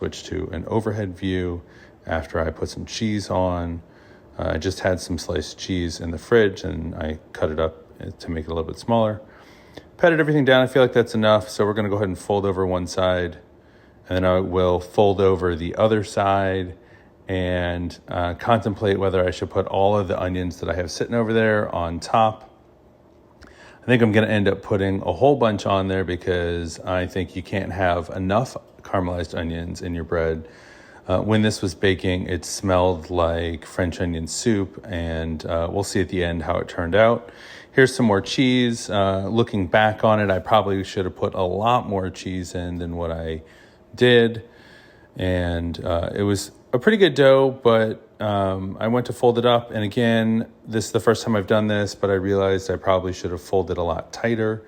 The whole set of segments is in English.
switch to an overhead view after I put some cheese on. I just had some sliced cheese in the fridge and I cut it up to make it a little bit smaller. Patted everything down. I feel like that's enough. So we're going to go ahead and fold over one side, and then I will fold over the other side and contemplate whether I should put all of the onions that I have sitting over there on top. I think I'm going to end up putting a whole bunch on there because I think you can't have enough caramelized onions in your bread. When this was baking, it smelled like French onion soup, and we'll see at the end how it turned out. Here's some more cheese. Looking back on it, I probably should have put a lot more cheese in than what I did. And it was a pretty good dough, but I went to fold it up. And again, this is the first time I've done this, but I realized I probably should have folded a lot tighter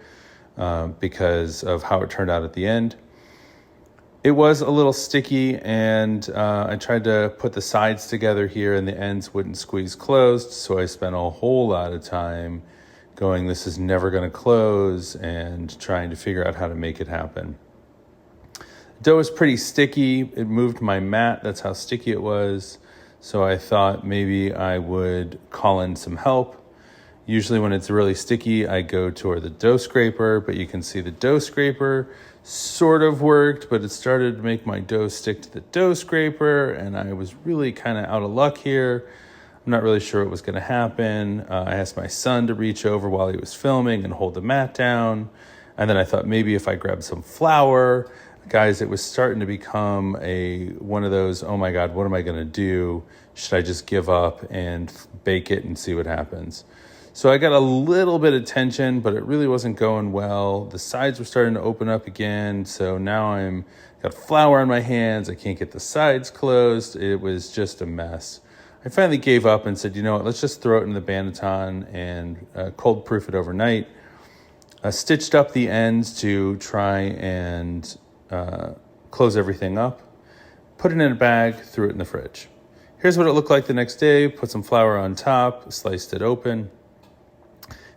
because of how it turned out at the end. It was a little sticky, and I tried to put the sides together here and the ends wouldn't squeeze closed. So I spent a whole lot of time going, this is never going to close, and trying to figure out how to make it happen. Dough is pretty sticky. It moved my mat. That's how sticky it was. So I thought maybe I would call in some help. Usually when it's really sticky, I go toward the dough scraper, but you can see the dough scraper sort of worked, but it started to make my dough stick to the dough scraper, and I was really kind of out of luck here. I'm not really sure what was going to happen. I asked my son to reach over while he was filming and hold the mat down. And then I thought maybe if I grabbed some flour, guys, it was starting to become one of those, oh my God, what am I going to do? Should I just give up and bake it and see what happens? So I got a little bit of tension, but it really wasn't going well. The sides were starting to open up again. So now I'm got flour on my hands. I can't get the sides closed. It was just a mess. I finally gave up and said, you know what, let's just throw it in the Banneton and cold proof it overnight. I stitched up the ends to try and close everything up, put it in a bag, threw it in the fridge. Here's what it looked like the next day. Put some flour on top, sliced it open,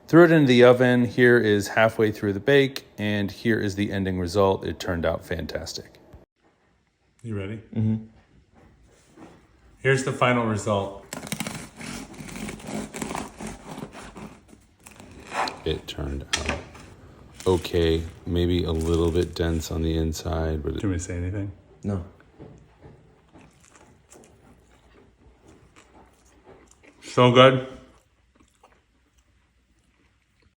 threw it into the oven. Here is halfway through the bake, and here is the ending result. It turned out fantastic. You ready? Mm-hmm. Here's the final result. It turned out okay, maybe a little bit dense on the inside. But do you want me to say anything? No. So good.